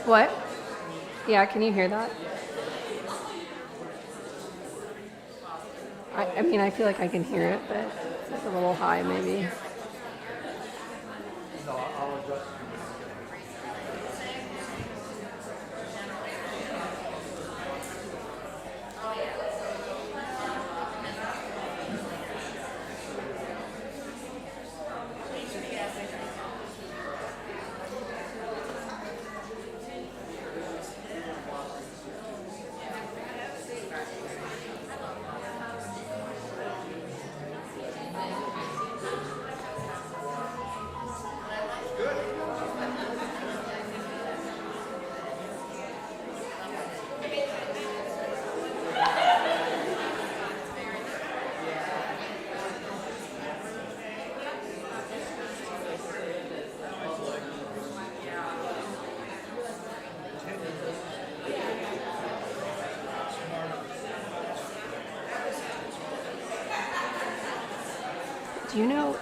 What? Yeah, can you hear that? I mean, I feel like I can hear it, but it's a little high maybe. Do you know,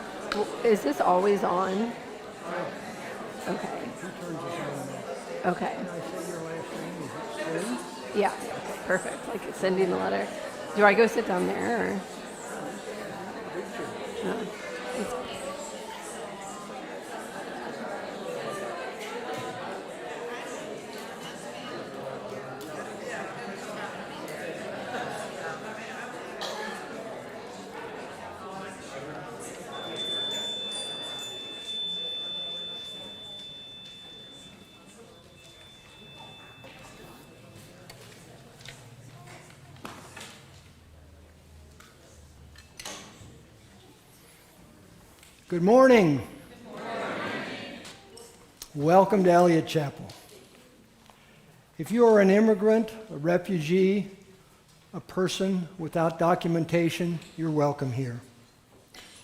is this always on? Okay. Okay. Yeah, perfect. Like it's sending the letter. Do I go sit down there or? No. Good morning. Welcome to Eliot Chapel. If you are an immigrant, a refugee, a person without documentation, you're welcome here.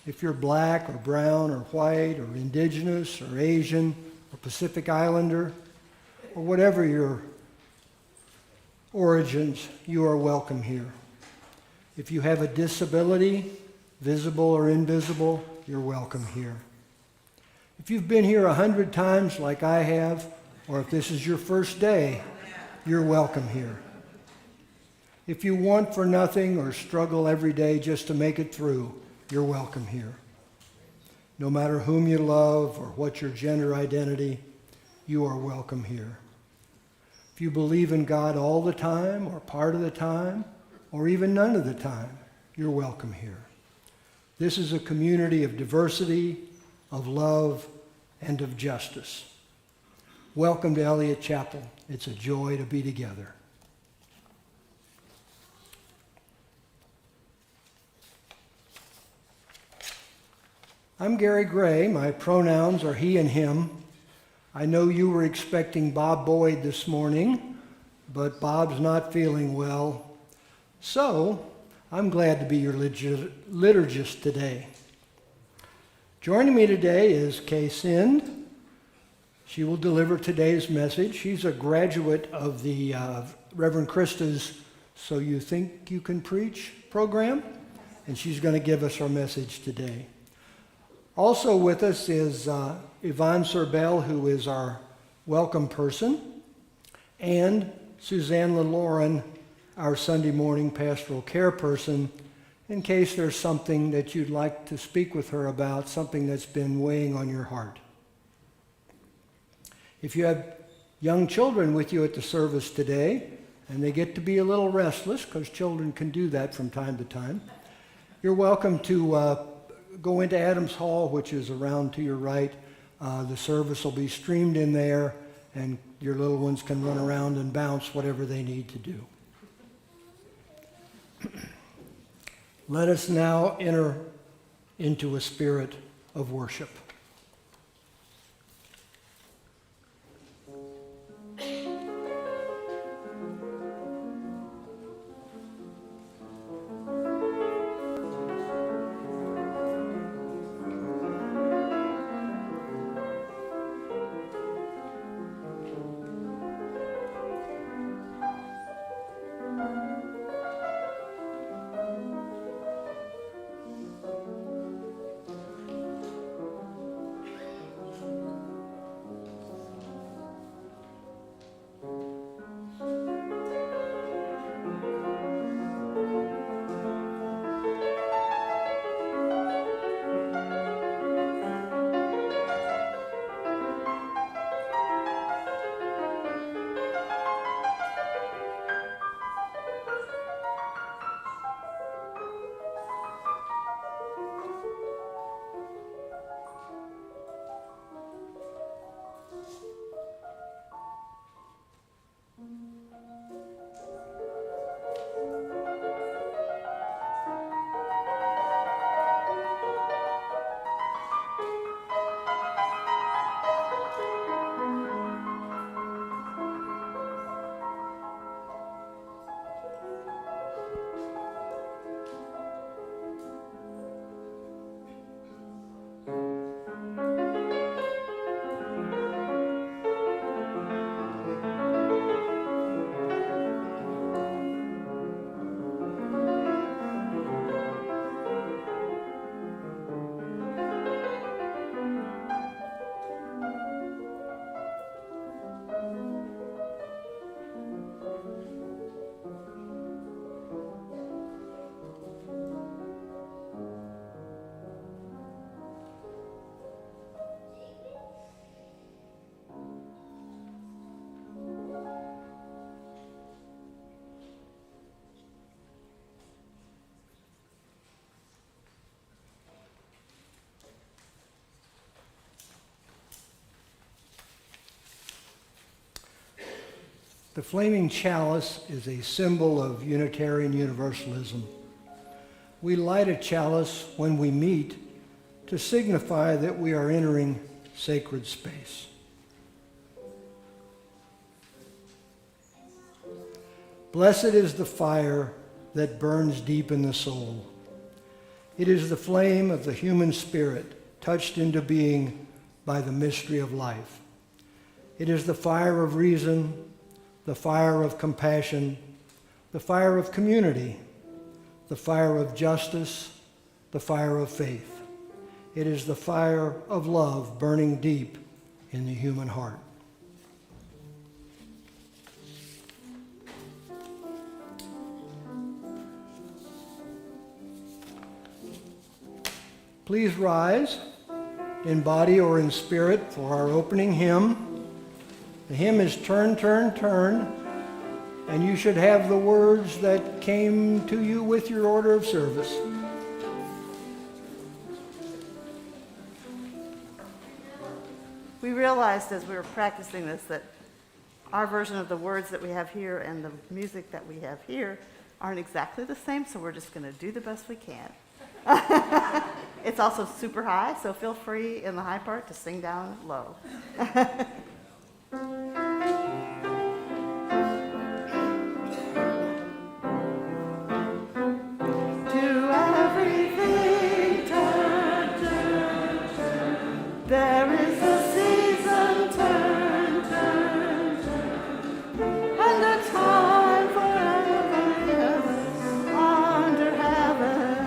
If you're black or brown or white or indigenous or Asian or Pacific Islander or whatever your origins, you are welcome here. If you have a disability, visible or invisible, you're welcome here. If you've been here 100 times like I have, or if this is your first day, you're welcome here. If you want for nothing or struggle every day just to make it through, you're welcome here. No matter whom you love or what your gender identity, you are welcome here. If you believe in God all the time or part of the time or even none of the time, you're welcome here. This is a community of diversity, of love, and of justice. Welcome to Eliot Chapel. It's a joy to be together. I'm Gary Gray. My pronouns are he and him. I know you were expecting Bob Boyd this morning, but Bob's not feeling well. So, I'm glad to be your liturgist today. Joining me today is Kay Sind. She will deliver today's message. She's a graduate of the Reverend Krista's So You Think You Can Preach program, and she's going to give us our message today. Also with us is Yvonne Sorbel, who is our welcome person, and Suzanne LaLauren, our Sunday morning pastoral care person, in case there's something that you'd like to speak with her about, something that's been weighing on your heart. If you have young children with you at the service today, and they get to be a little restless, because children can do that from time to time, you're welcome to go into Adams Hall, which is around to your right. The service will be streamed in there, and your little ones can run around and bounce whatever they need to do. Let us now enter into a spirit of worship. The flaming chalice is a symbol of Unitarian Universalism. We light a chalice when we meet to signify that we are entering sacred space. Blessed is the fire that burns deep in the soul. It is the flame of the human spirit touched into being by the mystery of life. It is the fire of reason, the fire of compassion, the fire of community, the fire of justice, the fire of faith. It is the fire of love burning deep in the human heart. Please rise in body or in spirit for our opening hymn. The hymn is Turn, Turn, Turn, and you should have the words that came to you with your order of service. We realized as we were practicing this that our version of the words that we have here and the music that we have here aren't exactly the same, so we're just going to do the best we can. It's also super high, so feel free in the high part to sing down low. There is a season, turn, turn, turn, and a time for every heaven under heaven.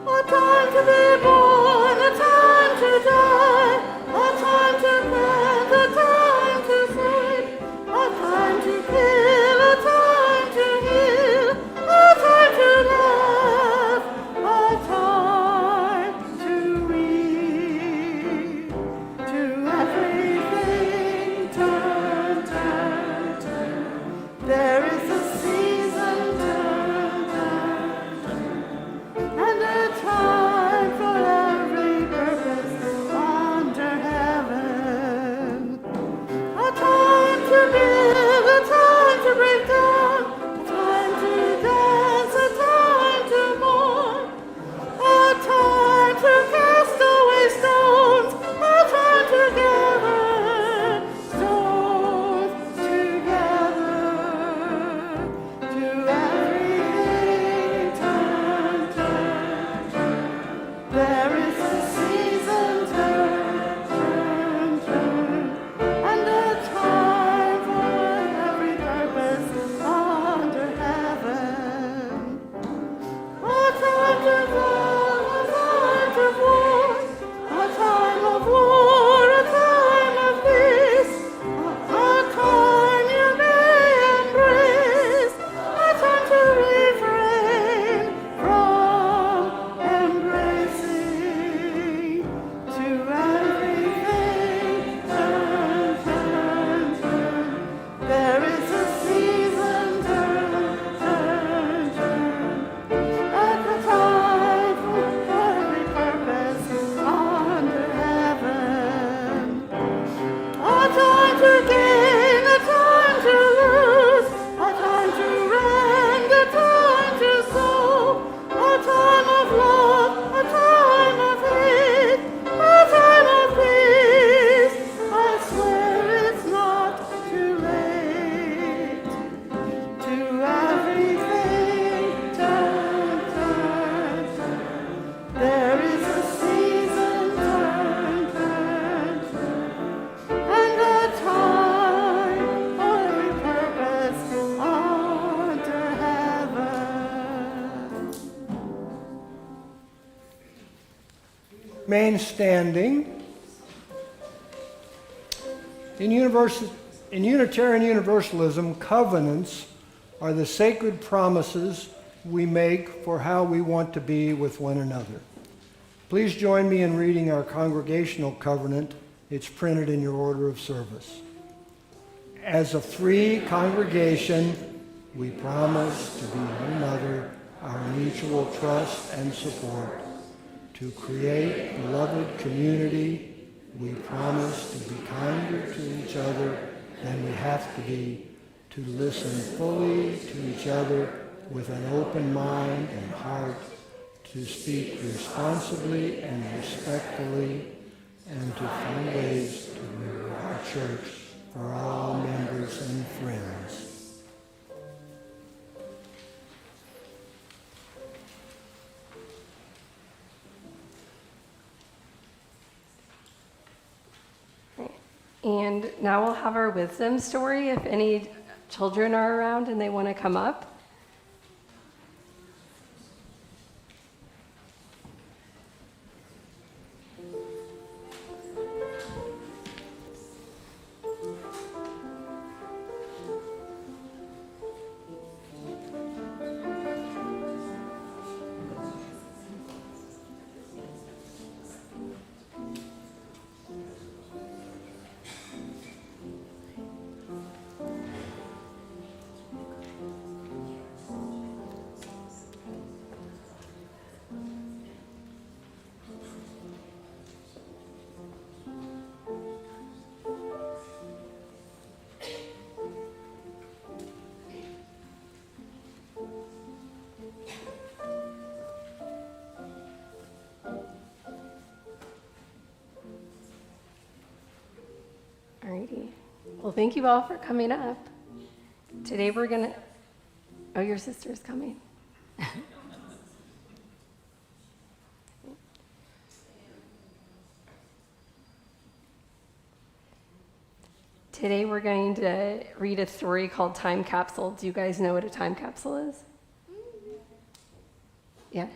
A time to be born, a time to die, a time to plant, a time to save, a time to kill, a time to heal, a time to laugh, a time to read. To everything, turn, turn, turn. There is a season, turn, turn, turn, and a time for every purpose under heaven. A time to build, a time to break down, a time to dance, a time to mourn, a time to cast away stones, a time to gather stones together. To everything, turn, turn, turn. There is a season, turn, turn, turn, and a time for every purpose under heaven. A time to love, a time to war, a time of war, a time of peace, a time you may embrace, a time to refrain from embracing. To everything, turn, turn, turn. There is a season, turn, turn, turn, at the time for every purpose under heaven. A time to gain, a time to lose, a time to rend, a time to sow, a time of love, a time of hate, a time of peace. I swear it's not too late. To everything, turn, turn, turn. There is a season, turn, turn, turn, and a time for every purpose under heaven. Remain standing. In Unitarian Universalism, covenants are the sacred promises we make for how we want to be with one another. Please join me in reading our congregational covenant. It's printed in your order of service. As a free congregation, we promise to be one another our mutual trust and support. To create beloved community, we promise to be kinder to each other than we have to be to listen fully to each other with an open mind and heart, to speak responsibly and respectfully, and to find ways to grow our church for all members and friends. And now we'll have our wisdom story if any children are around and they want to come up. Alrighty. Well, thank you all for coming up. Today we're going to... Oh, your sister's coming. Today we're going to read a story called Time Capsule. Do you guys know what a time capsule is? Yeah?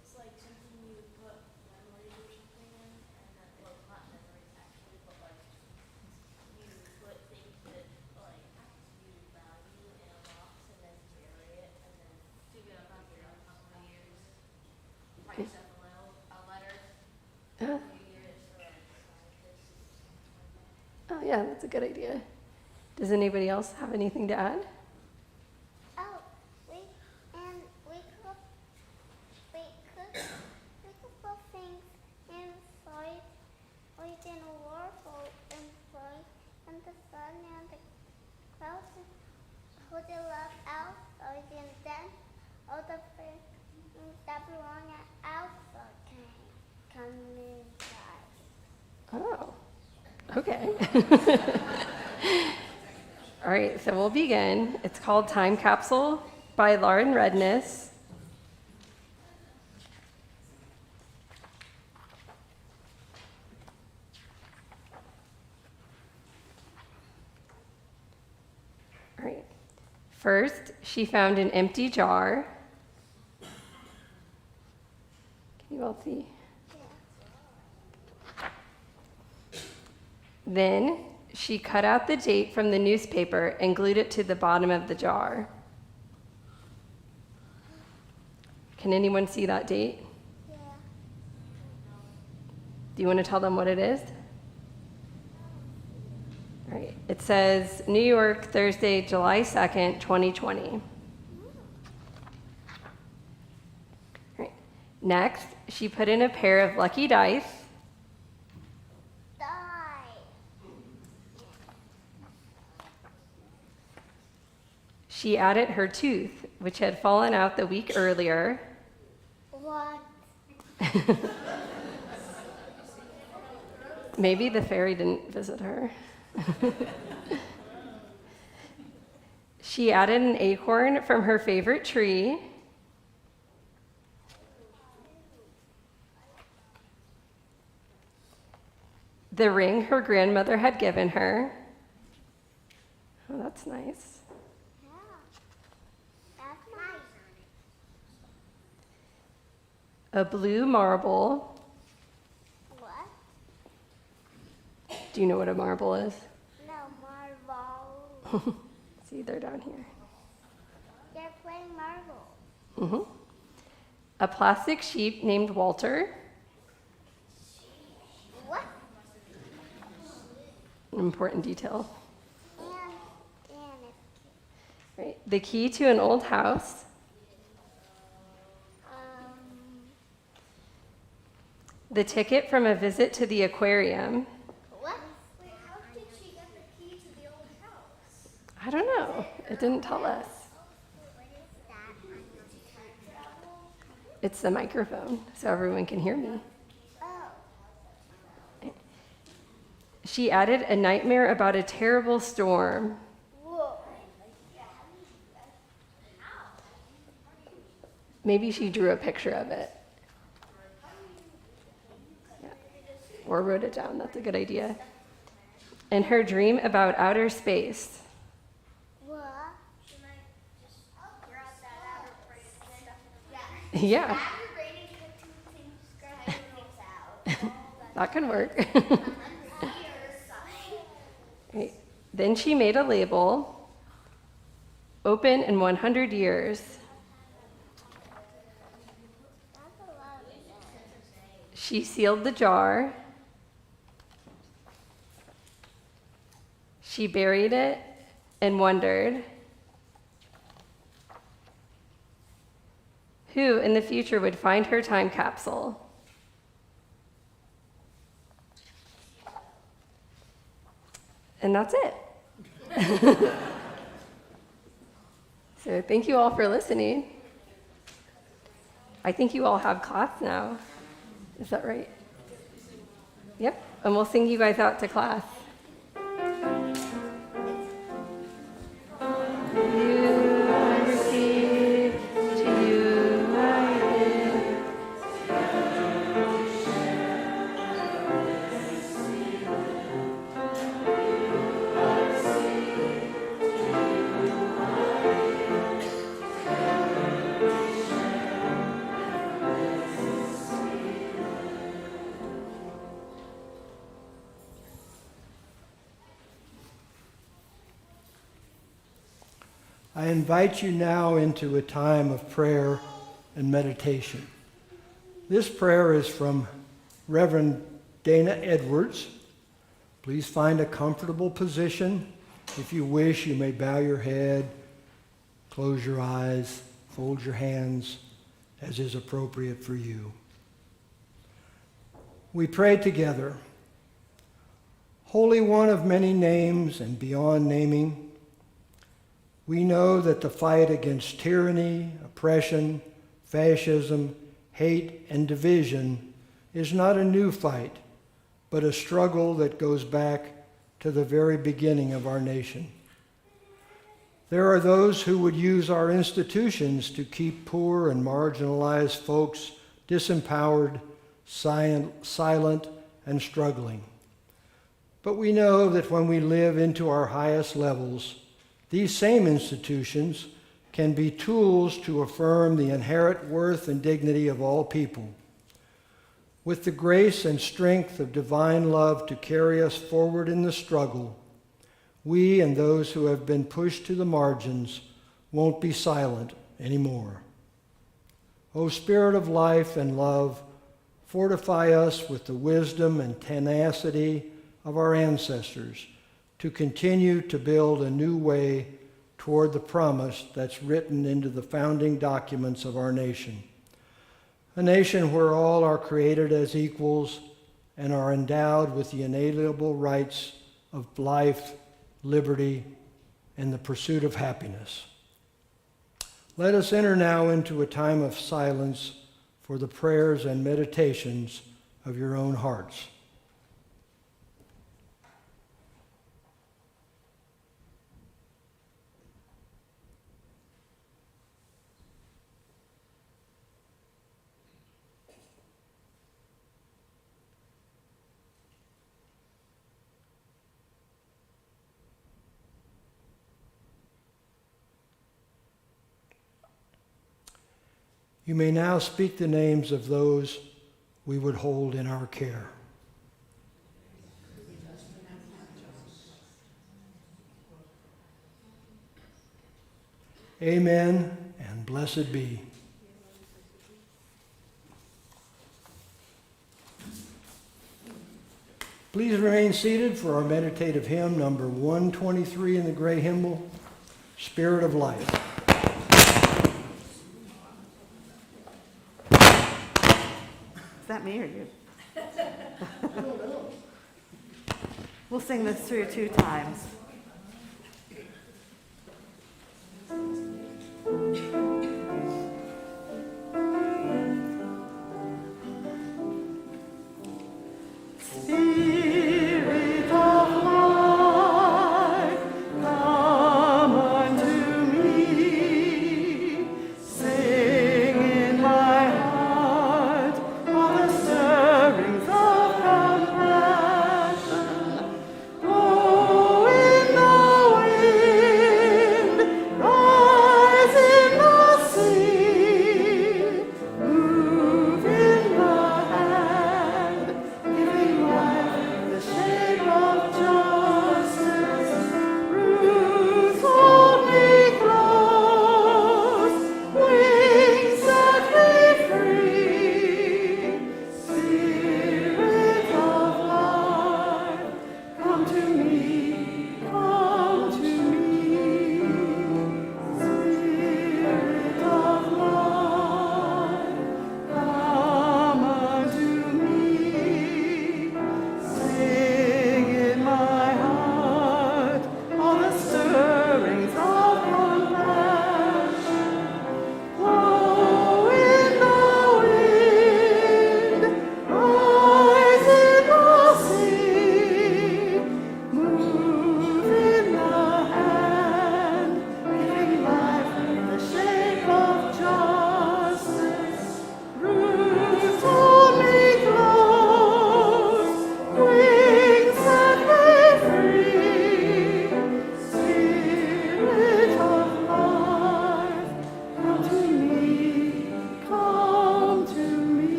It's like something you put memories or something in, and then, well, not memories actually, but like you put things that like you value in a box and then bury it, and then dig it up after a couple of years. Write yourself a letter. Uh, Few years for scientists. oh, yeah, that's a good idea. Does anybody else have anything to add? Oh, we could put things inside, like in a waterfall inside, and the sun and the clouds put it up outside, and then all the things that belong outside can come inside. Oh, okay. All right, so we'll begin. It's called Time Capsule by Lauren Redness. All right. First, she found an empty jar. Can you all see? Then she cut out the date from the newspaper and glued it to the bottom of the jar. Can anyone see that date? Yeah. Do you want to tell them what it is? All right. It says New York, Thursday, July 2nd, 2020. All right. Next, she put in a pair of lucky dice. Die. She added her tooth, which had fallen out the week earlier. What? Maybe the fairy didn't visit her. She added an acorn from her favorite tree. The ring her grandmother had given her. Oh, that's nice. Yeah. That's nice. A blue marble. What? Do you know what a marble is? No, marble. See, they're down here. They're playing marble. Mm-hmm. A plastic sheep named Walter. What? An important detail. And Right. The key to an old house. The ticket from a visit to the aquarium. what? Wait, how did she get the key to the old It didn't tell us. What is that on your shirt? It's the microphone, so everyone can hear me. Oh. She added a nightmare about a terrible storm. Whoa. Maybe she drew a picture of it. Yeah. Or wrote it down. That's a good idea. And her dream about outer space. What? She might just grab that out or break it. Yeah, Aggravating cartoon things out. that could work. Right. Then she made a label, open in 100 years. That's a lot of things. She sealed the jar. She buried it and wondered who in the future would find her time capsule. And that's it. So thank you all for listening. I think you all have class now. Is that right? Yep. And we'll sing you guys out to class. You I receive, to you I give. I invite you now into a time of prayer and meditation. This prayer is from Reverend Dana Edwards. Please find a comfortable position. If you wish, you may bow your head, close your eyes, fold your hands, as is appropriate for you. We pray together. Holy One of many names and beyond naming, we know that the fight against tyranny, oppression, fascism, hate, and division is not a new fight, but a struggle that goes back to the very beginning of our nation. There are those who would use our institutions to keep poor and marginalized folks disempowered, silent, and struggling. But we know that when we live into our highest levels, these same institutions can be tools to affirm the inherent worth and dignity of all people. With the grace and strength of divine love to carry us forward in the struggle, we and those who have been pushed to the margins won't be silent anymore. O Spirit of life and love, fortify us with the wisdom and tenacity of our ancestors to continue to build a new way toward the promise that's written into the founding documents of our nation. A nation where all are created as equals and are endowed with the inalienable rights of life, liberty, and the pursuit of happiness. Let us enter now into a time of silence for the prayers and meditations of your own hearts. You may now speak the names of those we would hold in our care. Amen, and blessed be. Please remain seated for our meditative hymn, number 123 in the gray hymnal, Spirit of Life. Is that me or you? We'll sing this through 2 times.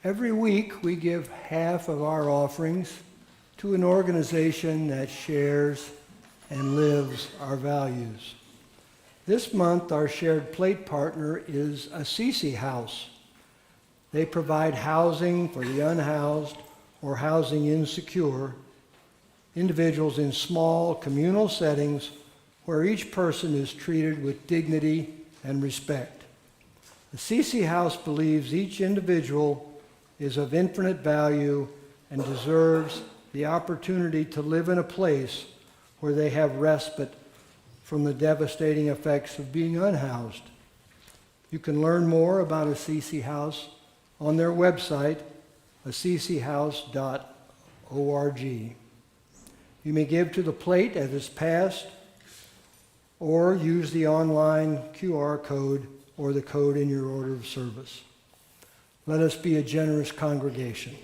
Every week we give half of our offerings to an organization that shares and lives our values. This month our shared plate partner is Assisi House. They provide housing for the unhoused or housing insecure, individuals in small communal settings where each person is treated with dignity and respect. Assisi House believes each individual is of infinite value and deserves the opportunity to live in a place where they have respite from the devastating effects of being unhoused. You can learn more about Assisi House on their website, assisihouse.org. You may give to the plate as is passed, or use the online QR code or the code in your order of service. Let us be a generous congregation.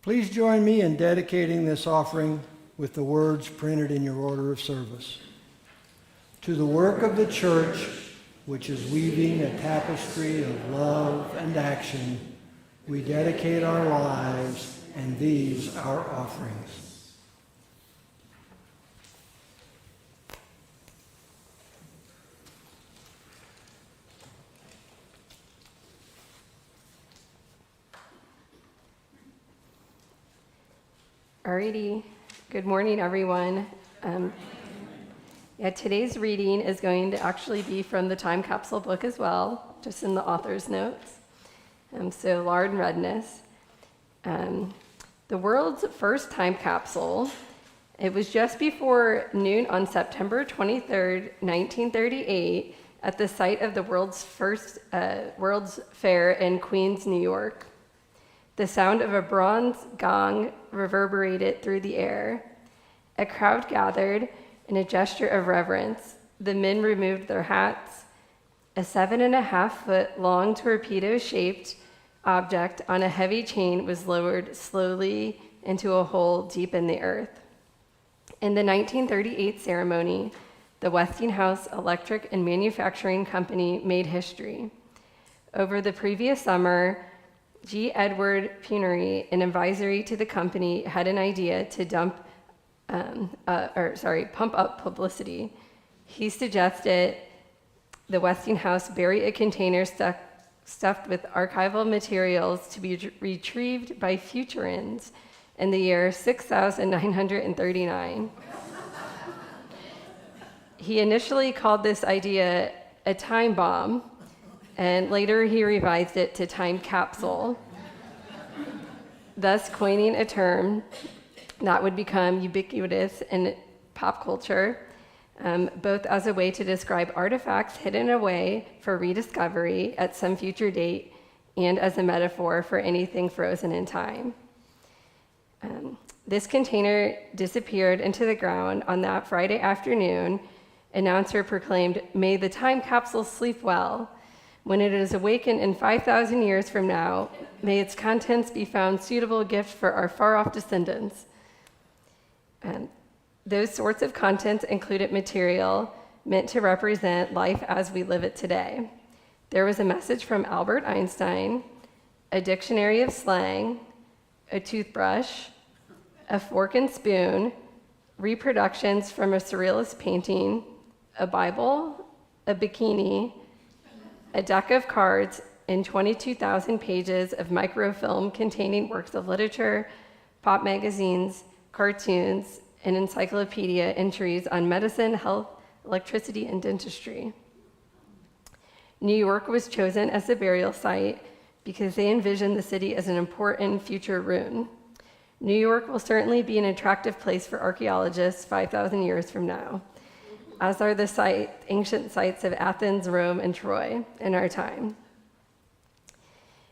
Please join me in dedicating this offering with the words printed in your order of service. To the work of the church, which is weaving a tapestry of love and action, we dedicate our lives and these our offerings. Alrighty, good morning, everyone. Today's reading is going to actually be from the Time Capsule book as well, just in the author's notes. So, Lard and Redness. The world's first time capsule, it was just before noon on September 23rd, 1938, at the site of the world's first World's Fair in Queens, New York. The sound of a bronze gong reverberated through the air. A crowd gathered in a gesture of reverence. The men removed their hats. A 7.5-foot long torpedo-shaped object on a heavy chain was lowered slowly into a hole deep in the earth. In the 1938 ceremony, the Westinghouse Electric and Manufacturing Company made history. Over the previous summer, G. Edward Punery, an advisory to the company, had an idea to pump up publicity. He suggested the Westinghouse bury a container stuffed with archival materials to be retrieved by Futurans in the year 6939. He initially called this idea a time bomb, and later he revised it to time capsule, thus coining a term that would become ubiquitous in pop culture, both as a way to describe artifacts hidden away for rediscovery at some future date and as a metaphor for anything frozen in time. This container disappeared into the ground on that Friday afternoon. Announcer proclaimed, "May the time capsule sleep well. When it is awakened in 5,000 years from now, may its contents be found suitable gift for our far-off descendants." And those sorts of contents included material meant to represent life as we live it today. There was a message from Albert Einstein, a dictionary of slang, a toothbrush, a fork and spoon, reproductions from a surrealist painting, a Bible, a bikini, a deck of cards, and 22,000 pages of microfilm containing works of literature, pop magazines, cartoons, and encyclopedia entries on medicine, health, electricity, and dentistry. New York was chosen as the burial site because they envisioned the city as an important future ruin. New York will certainly be an attractive place for archaeologists 5,000 years from now, as are the ancient sites of Athens, Rome, and Troy in our time.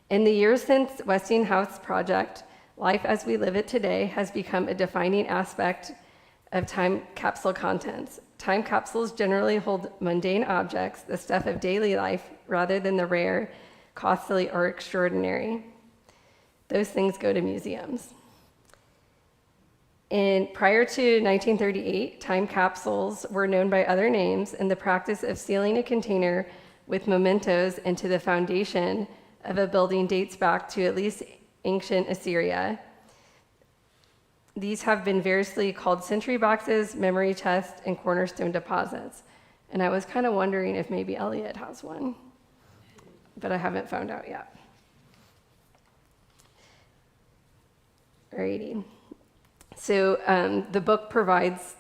In the years since Westinghouse project, life as we live it today has become a defining aspect of time capsule contents. Time capsules generally hold mundane objects, the stuff of daily life, rather than the rare, costly, or extraordinary. Those things go to museums. Prior to 1938, time capsules were known by other names, and the practice of sealing a container with mementos into the foundation of a building dates back to at least ancient Assyria. These have been variously called sentry boxes, memory chests, and cornerstone deposits. And I was kind of wondering if maybe Eliot has one, but I haven't found out yet. Alrighty. So the book provides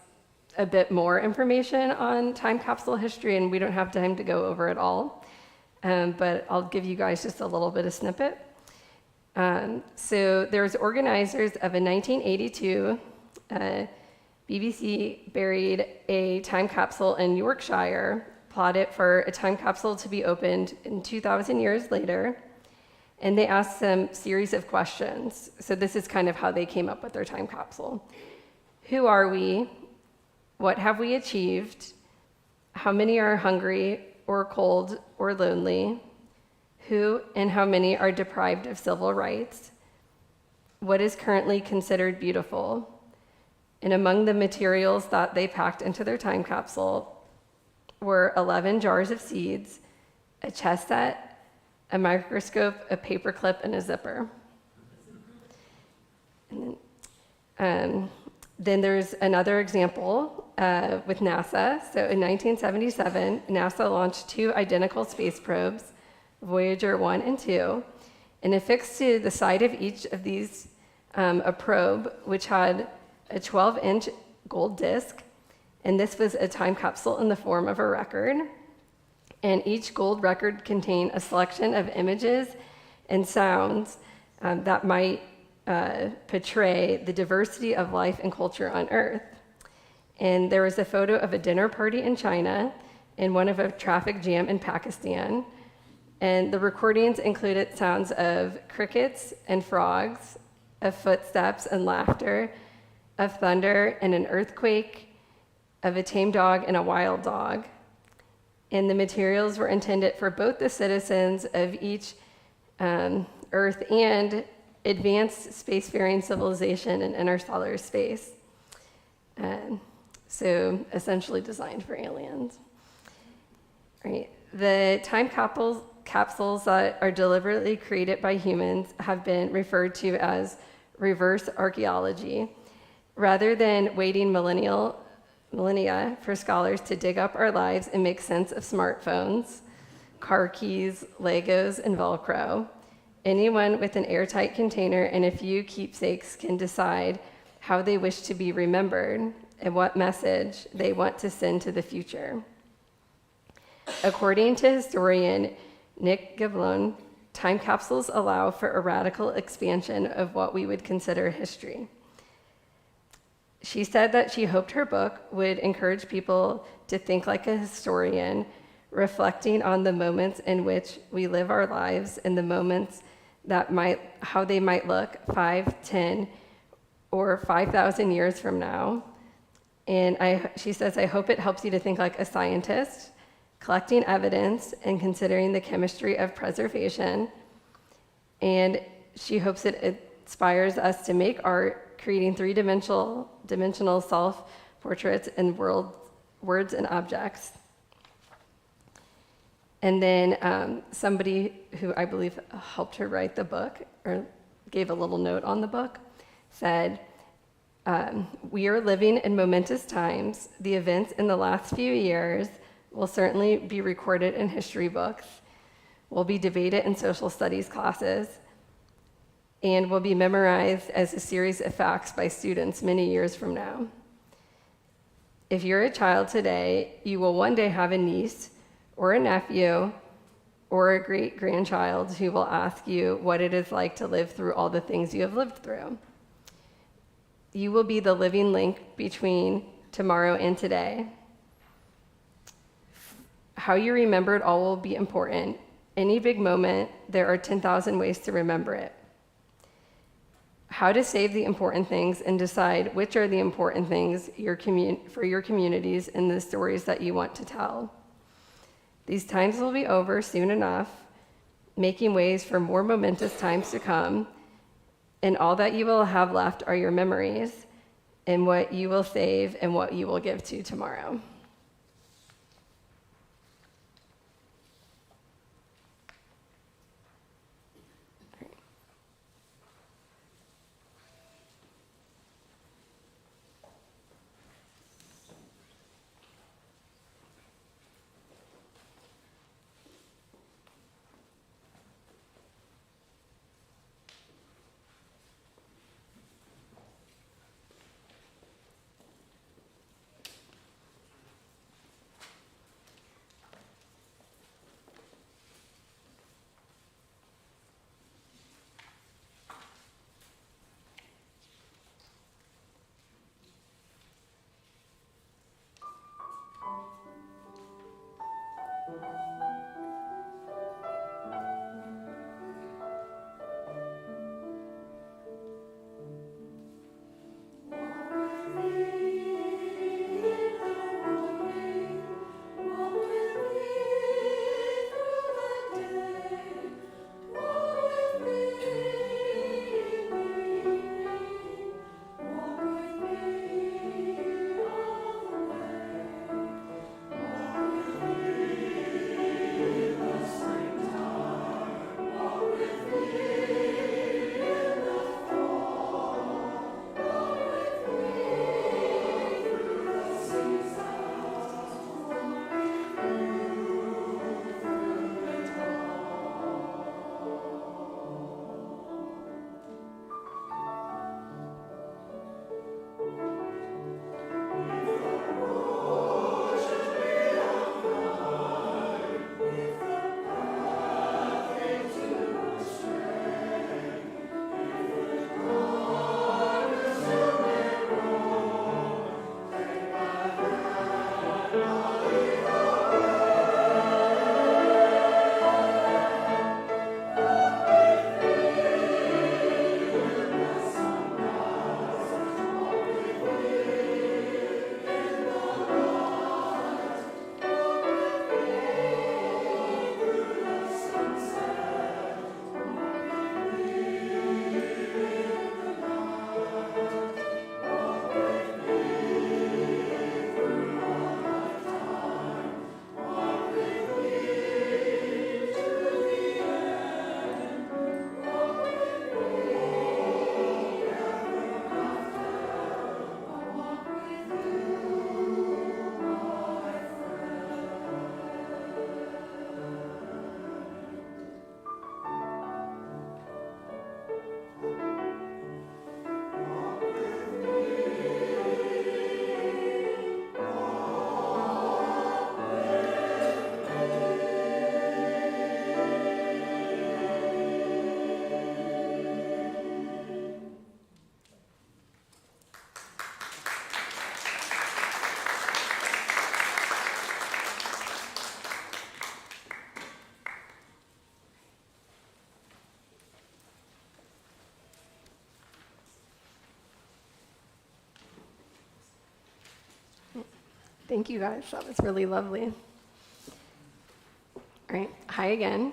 a bit more information on time capsule history, and we don't have time to go over it all, but I'll give you guys just a little bit of snippet. So there's organizers of a 1982 BBC buried a time capsule in Yorkshire, plotted for a time capsule to be opened in 2,000 years later. And they asked some series of questions. So this is kind of how they came up with their time capsule. Who are we? What have we achieved? How many are hungry or cold or lonely? Who and how many are deprived of civil rights? What is currently considered beautiful? And among the materials that they packed into their time capsule were 11 jars of seeds, a chess set, a microscope, a paperclip, and a zipper. And then there's another example with NASA. So in 1977, NASA launched 2 identical space probes, Voyager 1 and 2, and affixed to the side of each of these a probe, which had a 12-inch gold disc, and this was a time capsule in the form of a record. And each gold record contained a selection of images and sounds that might portray the diversity of life and culture on Earth. And there was a photo of a dinner party in China and one of a traffic jam in Pakistan. And the recordings included sounds of crickets and frogs, of footsteps and laughter, of thunder and an earthquake, of a tame dog and a wild dog. And the materials were intended for both the citizens of each Earth and advanced spacefaring civilization in interstellar space. So essentially designed for aliens. Right. The time capsules that are deliberately created by humans have been referred to as reverse archaeology. Rather than waiting millennia for scholars to dig up our lives and make sense of smartphones, car keys, Legos, and Velcro, anyone with an airtight container and a few keepsakes can decide how they wish to be remembered and what message they want to send to the future. According to historian Nick Giblon, time capsules allow for a radical expansion of what we would consider history. She said that she hoped her book would encourage people to think like a historian, reflecting on the moments in which we live our lives and the moments how they might look 5, 10, or 5,000 years from now. And she says, I hope it helps you to think like a scientist, collecting evidence and considering the chemistry of preservation. And she hopes it inspires us to make art, creating three-dimensional self-portraits and words and objects. And then somebody who I believe helped her write the book, or gave a little note on the book, said, we are living in momentous times. The events in the last few years will certainly be recorded in history books, will be debated in social studies classes, and will be memorized as a series of facts by students many years from now. If you're a child today, you will one day have a niece or a nephew or a great-grandchild who will ask you what it is like to live through all the things you have lived through. You will be the living link between tomorrow and today. How you remember it all will be important. Any big moment, there are 10,000 ways to remember it. How to save the important things and decide which are the important things for your communities and the stories that you want to tell. These times will be over soon enough, making ways for more momentous times to come, and all that you will have left are your memories and what you will save and what you will give to tomorrow. Thank you guys, that was really lovely. All right, hi again.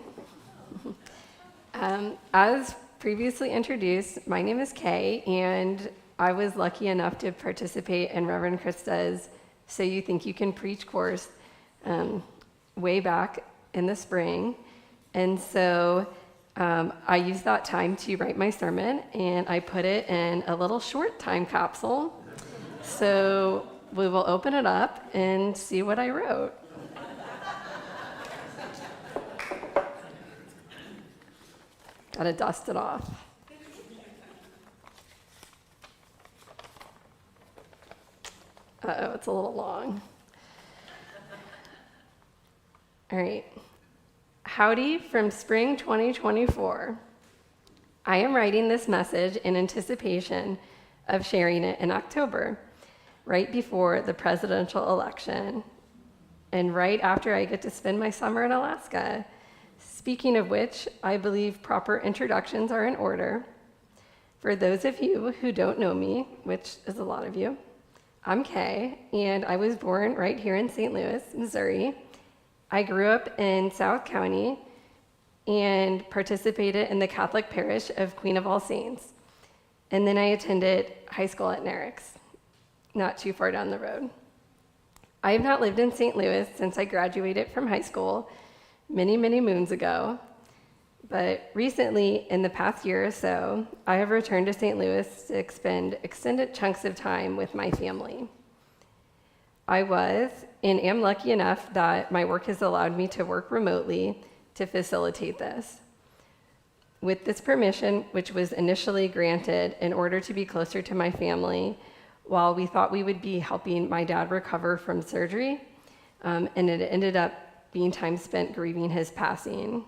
As previously introduced, my name is Kay, and I was lucky enough to participate in Reverend Krista's So You Think You Can Preach course way back in the spring. And so I used that time to write my sermon, and I put it in a little short time capsule. So we will open it up and see what I wrote. Gotta dust it off. Uh-oh, it's a little long. All right. Howdy from spring 2024. I am writing this message in anticipation of sharing it in October, right before the presidential election, and right after I get to spend my summer in Alaska. Speaking of which, I believe proper introductions are in order. For those of you who don't know me, which is a lot of you, I'm Kay, and I was born right here in St. Louis, Missouri. I grew up in South County and participated in the Catholic parish of Queen of All Saints. And then I attended high school at Nerix, not too far down the road. I have not lived in St. Louis since I graduated from high school many, many moons ago. But recently, in the past year or so, I have returned to St. Louis to spend extended chunks of time with my family. I was and am lucky enough that my work has allowed me to work remotely to facilitate this. With this permission, which was initially granted in order to be closer to my family, while we thought we would be helping my dad recover from surgery, and it ended up being time spent grieving his passing.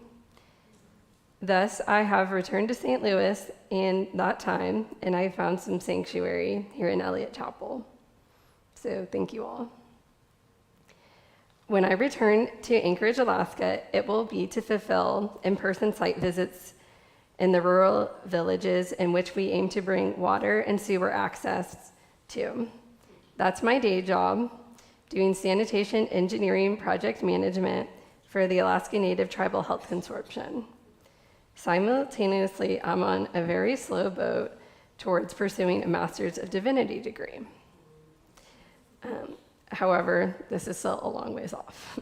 Thus, I have returned to St. Louis in that time, and I found some sanctuary here in Eliot Chapel. So thank you all. When I return to Anchorage, Alaska, it will be to fulfill in-person site visits in the rural villages in which we aim to bring water and sewer access to. That's my day job, doing sanitation engineering project management for the Alaska Native Tribal Health Consortium. Simultaneously, I'm on a very slow boat towards pursuing a Master's of Divinity degree. However, this is still a long ways off.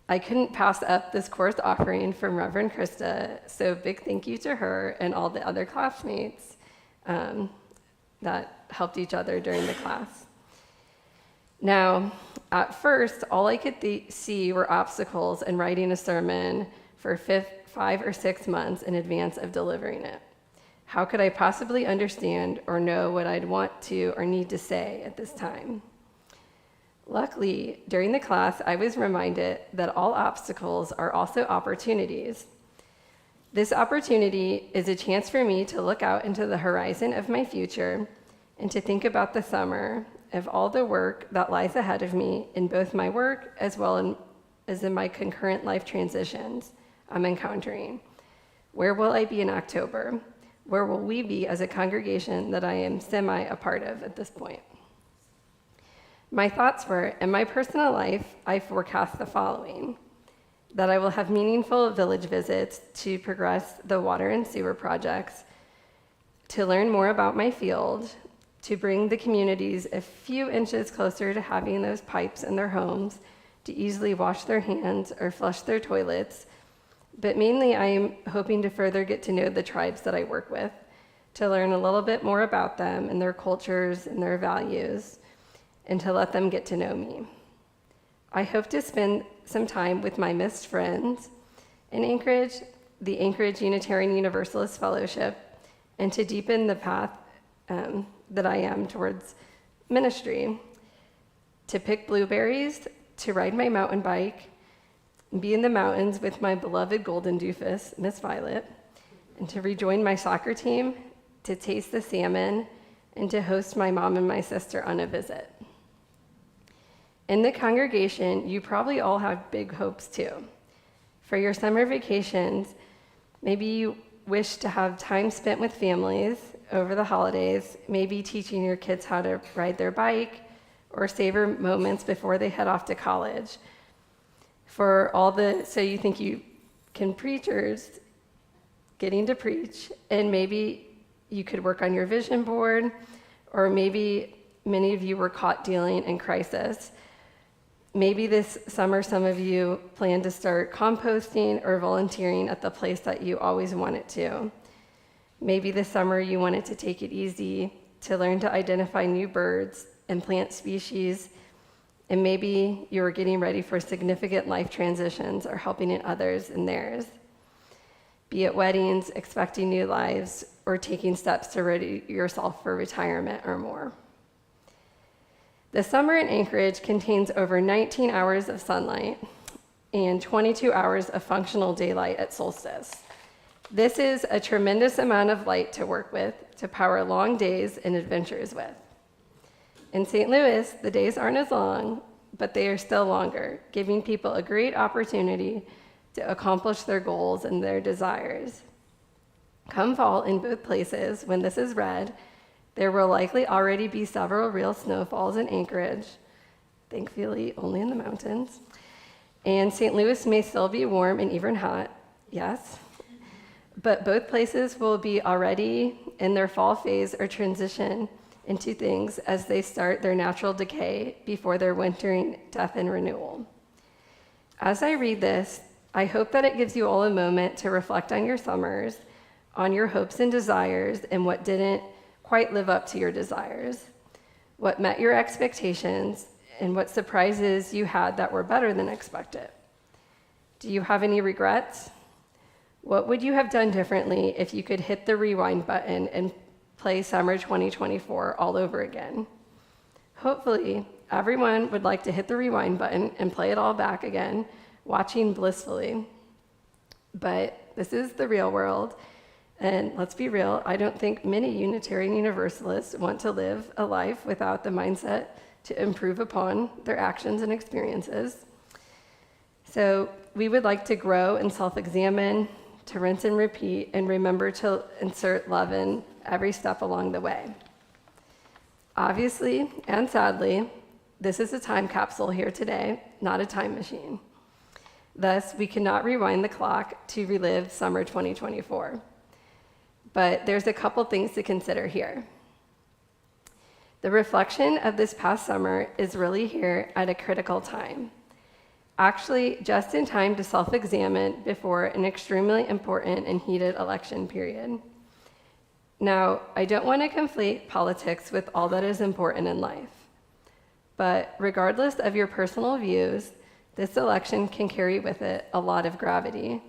I couldn't pass up this course offering from Reverend Krista, so big thank you to her and all the other classmates that helped each other during the class. Now, at first, all I could see were obstacles in writing a sermon for 5 or 6 months in advance of delivering it. How could I possibly understand or know what I'd want to or need to say at this time? Luckily, during the class, I was reminded that all obstacles are also opportunities. This opportunity is a chance for me to look out into the horizon of my future and to think about the summer of all the work that lies ahead of me in both my work as well as in my concurrent life transitions I'm encountering. Where will I be in October? Where will we be as a congregation that I am semi a part of at this point? My thoughts were, in my personal life, I forecast the following: that I will have meaningful village visits to progress the water and sewer projects, to learn more about my field, to bring the communities a few inches closer to having those pipes in their homes to easily wash their hands or flush their toilets. But mainly, I am hoping to further get to know the tribes that I work with, to learn a little bit more about them and their cultures and their values, and to let them get to know me. I hope to spend some time with my missed friends in Anchorage, the Anchorage Unitarian Universalist Fellowship, and to deepen the path that I am towards ministry, to pick blueberries, to ride my mountain bike, be in the mountains with my beloved golden doofus, Miss Violet, and to rejoin my soccer team, to taste the salmon, and to host my mom and my sister on a visit. In the congregation, you probably all have big hopes too. For your summer vacations, maybe you wish to have time spent with families over the holidays, maybe teaching your kids how to ride their bike or savor moments before they head off to college. So you think you can preachers getting to preach, and maybe you could work on your vision board, or maybe many of you were caught dealing in crisis. Maybe this summer some of you plan to start composting or volunteering at the place that you always wanted to. Maybe this summer you wanted to take it easy, to learn to identify new birds and plant species, and maybe you were getting ready for significant life transitions or helping in others in theirs. Be it weddings, expecting new lives, or taking steps to ready yourself for retirement or more. The summer in Anchorage contains over 19 hours of sunlight and 22 hours of functional daylight at solstice. This is a tremendous amount of light to work with, to power long days and adventures with. In St. Louis, the days aren't as long, but they are still longer, giving people a great opportunity to accomplish their goals and their desires. Come fall in both places, when this is read, there will likely already be several real snowfalls in Anchorage, thankfully only in the mountains, and St. Louis may still be warm and even hot, yes, but both places will be already in their fall phase or transition into things as they start their natural decay before their wintering death and renewal. As I read this, I hope that it gives you all a moment to reflect on your summers, on your hopes and desires, and what didn't quite live up to your desires, what met your expectations, and what surprises you had that were better than expected. Do you have any regrets? What would you have done differently if you could hit the rewind button and play summer 2024 all over again? Hopefully, everyone would like to hit the rewind button and play it all back again, watching blissfully. But this is the real world, and let's be real, I don't think many Unitarian Universalists want to live a life without the mindset to improve upon their actions and experiences. So we would like to grow and self-examine, to rinse and repeat, and remember to insert love in every step along the way. Obviously, and sadly, this is a time capsule here today, not a time machine. Thus, we cannot rewind the clock to relive summer 2024. But there's a couple things to consider here. The reflection of this past summer is really here at a critical time. Actually, just in time to self-examine before an extremely important and heated election period. Now, I don't want to conflate politics with all that is important in life. But regardless of your personal views, this election can carry with it a lot of gravity,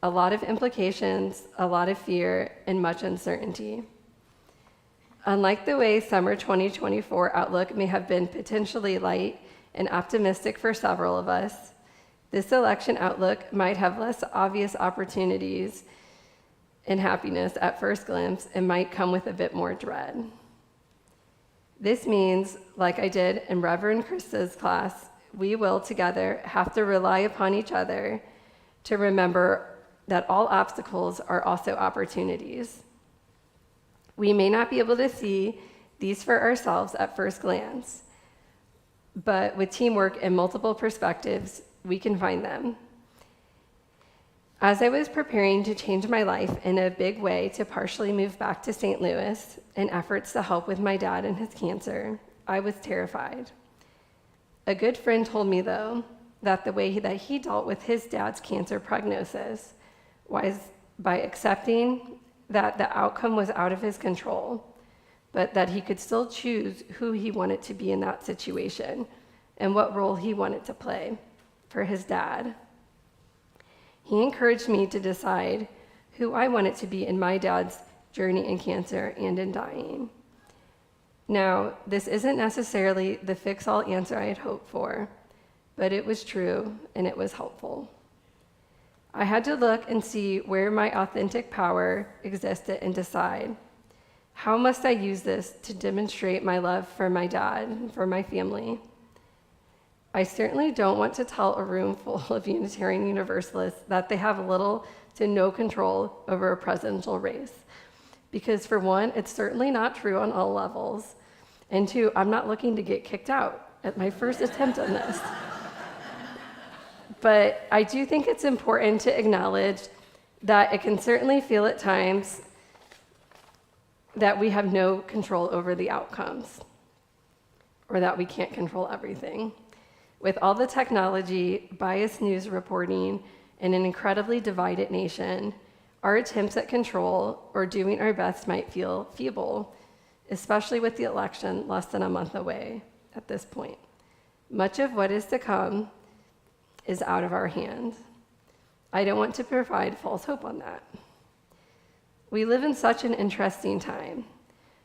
a lot of implications, a lot of fear, and much uncertainty. Unlike the way summer 2024 outlook may have been potentially light and optimistic for several of us, this election outlook might have less obvious opportunities and happiness at first glimpse and might come with a bit more dread. This means, like I did in Reverend Krista's class, we will together have to rely upon each other to remember that all obstacles are also opportunities. We may not be able to see these for ourselves at first glance, but with teamwork and multiple perspectives, we can find them. As I was preparing to change my life in a big way to partially move back to St. Louis in efforts to help with my dad and his cancer, I was terrified. A good friend told me, though, that the way that he dealt with his dad's cancer prognosis was by accepting that the outcome was out of his control, but that he could still choose who he wanted to be in that situation and what role he wanted to play for his dad. He encouraged me to decide who I wanted to be in my dad's journey in cancer and in dying. Now, this isn't necessarily the fix-all answer I had hoped for, but it was true and it was helpful. I had to look and see where my authentic power existed and decide, how must I use this to demonstrate my love for my dad and for my family? I certainly don't want to tell a room full of Unitarian Universalists that they have little to no control over a presidential race. Because for one, it's certainly not true on all levels. And two, I'm not looking to get kicked out at my first attempt on this. But I do think it's important to acknowledge that it can certainly feel at times that we have no control over the outcomes, or that we can't control everything. With all the technology, biased news reporting, and an incredibly divided nation, our attempts at control or doing our best might feel feeble, especially with the election less than a month away at this point. Much of what is to come is out of our hands. I don't want to provide false hope on that. We live in such an interesting time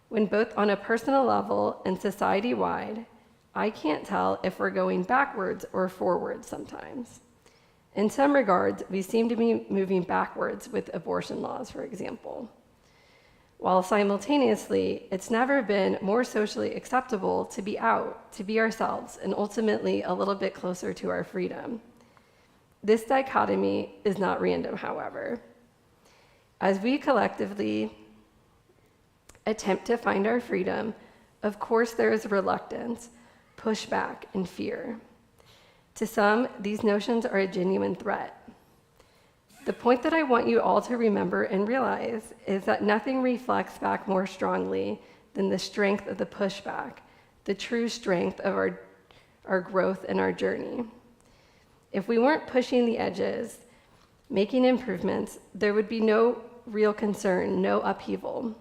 when, both on a personal level and society-wide, I can't tell if we're going backwards or forwards sometimes. In some regards, we seem to be moving backwards with abortion laws, for example. While simultaneously, it's never been more socially acceptable to be out, to be ourselves, and ultimately a little bit closer to our freedom. This dichotomy is not random, however. As we collectively attempt to find our freedom, of course there is reluctance, pushback, and fear. To some, these notions are a genuine threat. The point that I want you all to remember and realize is that nothing reflects back more strongly than the strength of the pushback, the true strength of our growth and our journey. If we weren't pushing the edges, making improvements, there would be no real concern, no upheaval.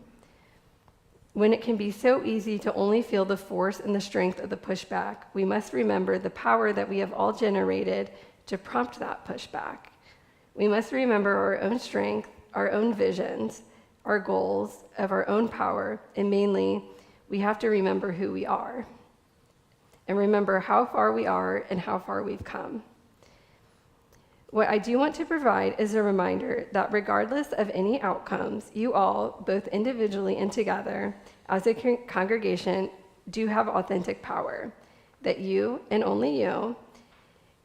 When it can be so easy to only feel the force and the strength of the pushback, we must remember the power that we have all generated to prompt that pushback. We must remember our own strength, our own visions, our goals of our own power, and mainly, we have to remember who we are and remember how far we are and how far we've come. What I do want to provide is a reminder that regardless of any outcomes, you all, both individually and together, as a congregation, do have authentic power, that you, and only you,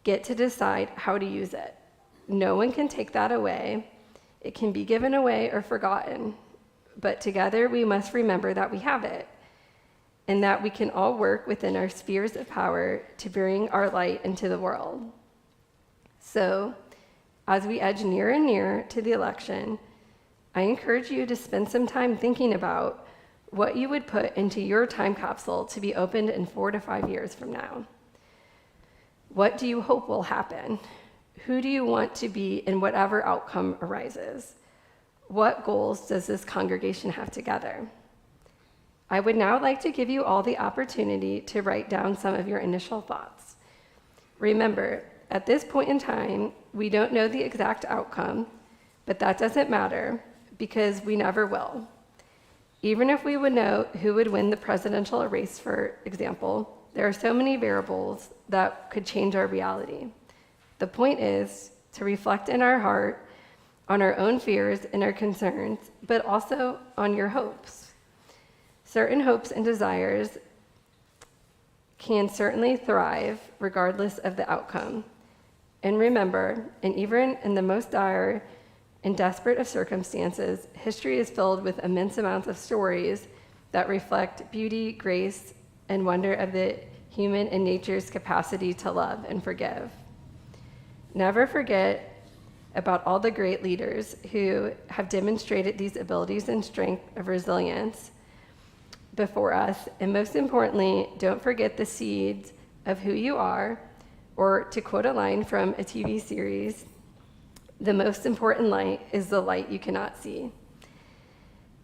get to decide how to use it. No one can take that away. It can be given away or forgotten, but together we must remember that we have it, and that we can all work within our spheres of power to bring our light into the world. So, as we edge nearer and nearer to the election, I encourage you to spend some time thinking about what you would put into your time capsule to be opened in 4 to 5 years from now. What do you hope will happen? Who do you want to be in whatever outcome arises? What goals does this congregation have together? I would now like to give you all the opportunity to write down some of your initial thoughts. Remember, at this point in time, we don't know the exact outcome, but that doesn't matter because we never will. Even if we would know who would win the presidential race, for example, there are so many variables that could change our reality. The point is to reflect in our heart on our own fears and our concerns, but also on your hopes. Certain hopes and desires can certainly thrive regardless of the outcome. And remember, and even in the most dire and desperate of circumstances, history is filled with immense amounts of stories that reflect beauty, grace, and wonder of the human and nature's capacity to love and forgive. Never forget about all the great leaders who have demonstrated these abilities and strength of resilience before us, and most importantly, don't forget the seeds of who you are, or to quote a line from a TV series, the most important light is the light you cannot see.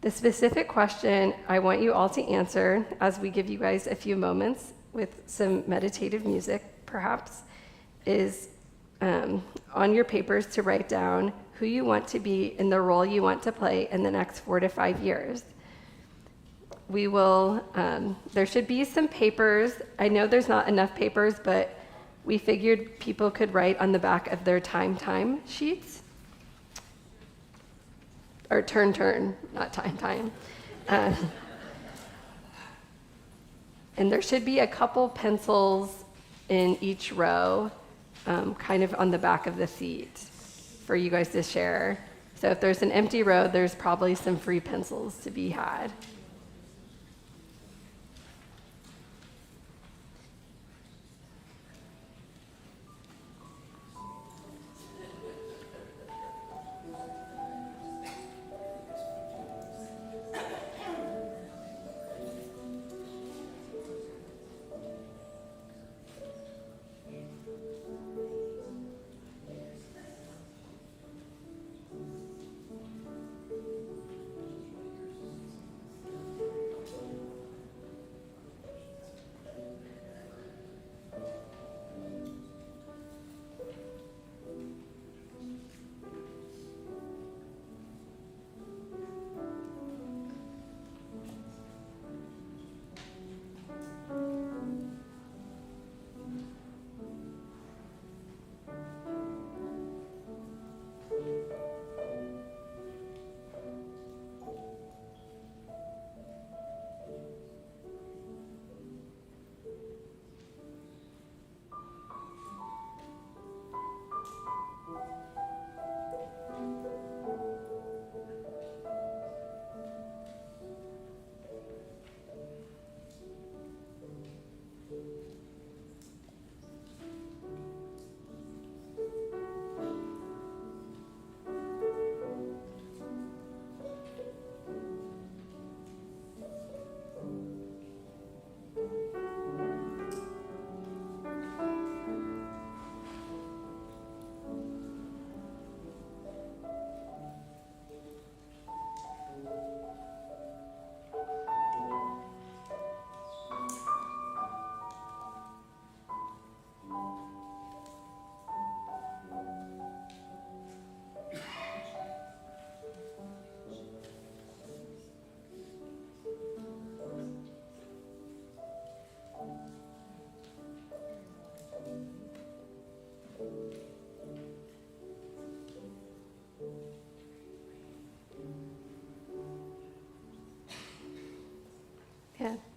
The specific question I want you all to answer as we give you guys a few moments with some meditative music, perhaps, is on your papers to write down who you want to be and the role you want to play in the next 4 to 5 years. We will, there should be some papers. I know there's not enough papers, but we figured people could write on the back of their time sheets. Or turn, not time. And there should be a couple pencils in each row, kind of on the back of the seat for you guys to share. So if there's an empty row, there's probably some free pencils to be had.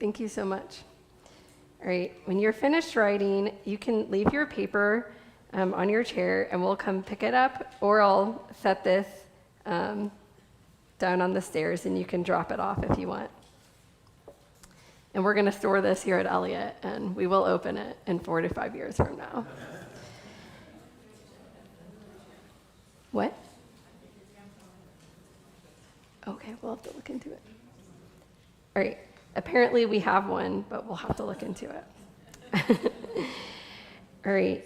Thank you so much. All right, when you're finished writing, you can leave your paper on your chair and we'll come pick it up, or I'll set this down on the stairs and you can drop it off if you want. And we're going to store this here at Eliot, and we will open it in 4 to 5 years from now. What? Okay, we'll have to look into it. All right, apparently we have one, but we'll have to look into it. All right.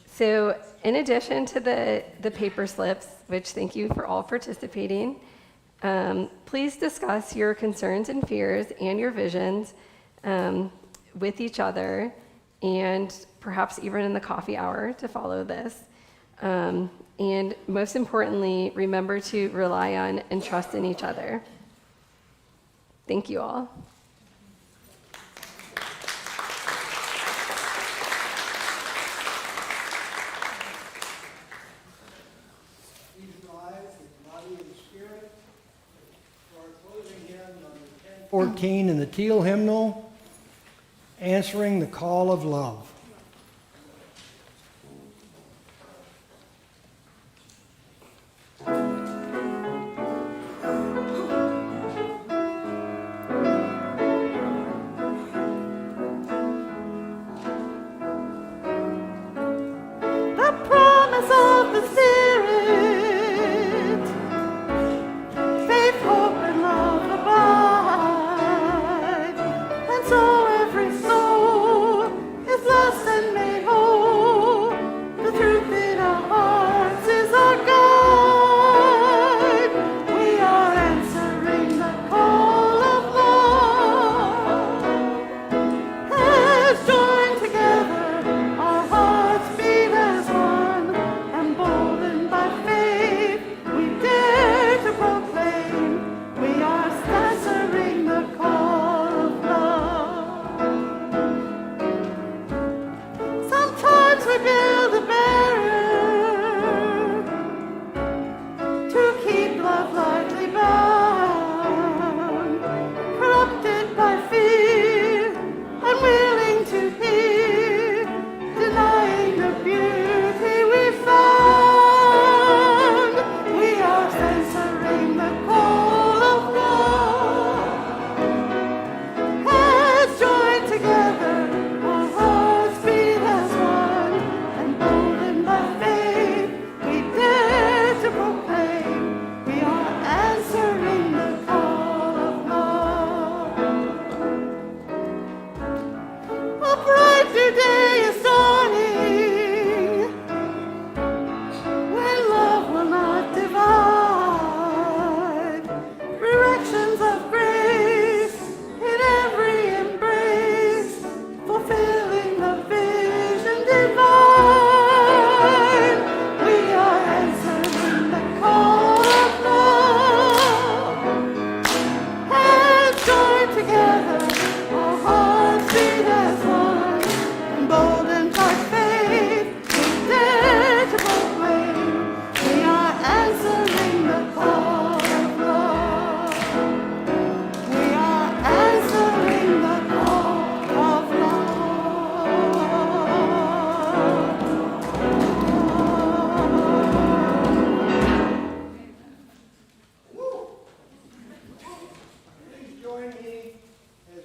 So in addition to the paper slips, which thank you for all participating, please discuss your concerns and fears and your visions with each other, and perhaps even in the coffee hour to follow this. And most importantly, remember to rely on and trust in each other. Thank you all. Please rise with the body and spirit for our closing hymn number 1014 in the Teal hymnal, Answering the Call of Love.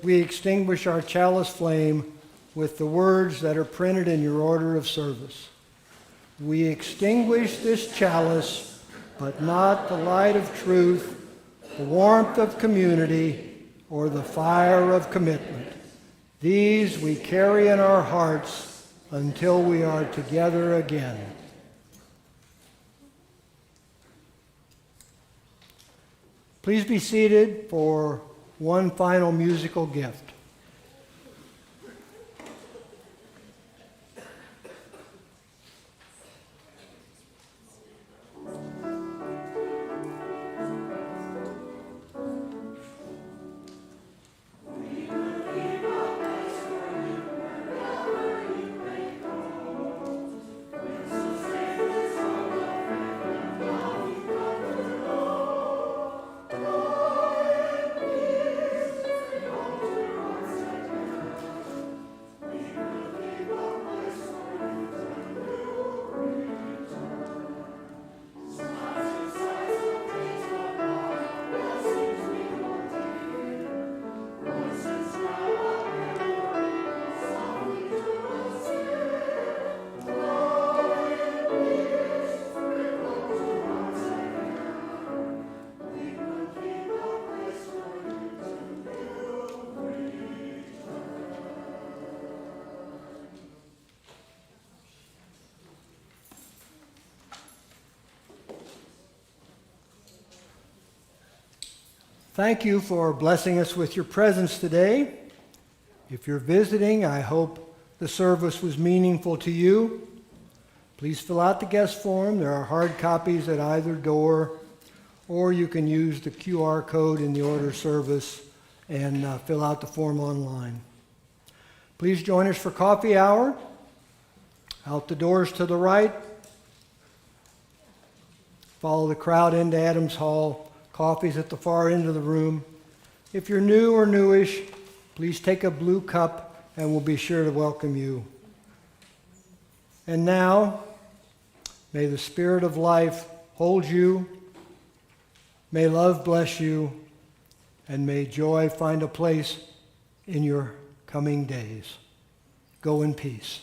We extinguish our chalice flame with the words that are printed in your order of service. We extinguish this chalice, but not the light of truth, the warmth of community, or the fire of commitment. These we carry in our hearts until we are together again. Please be seated for one final musical gift. Thank you for blessing us with your presence today. If you're visiting, I hope the service was meaningful to you. Please fill out the guest form. There are hard copies at either door, or you can use the QR code in the order service and fill out the form online. Please join us for coffee hour. Out the doors to the right. Follow the crowd into Adams Hall. Coffee's at the far end of the room. If you're new or newish, please take a blue cup and we'll be sure to welcome you. And now, may the Spirit of life hold you, may love bless you, and may joy find a place in your coming days. Go in peace.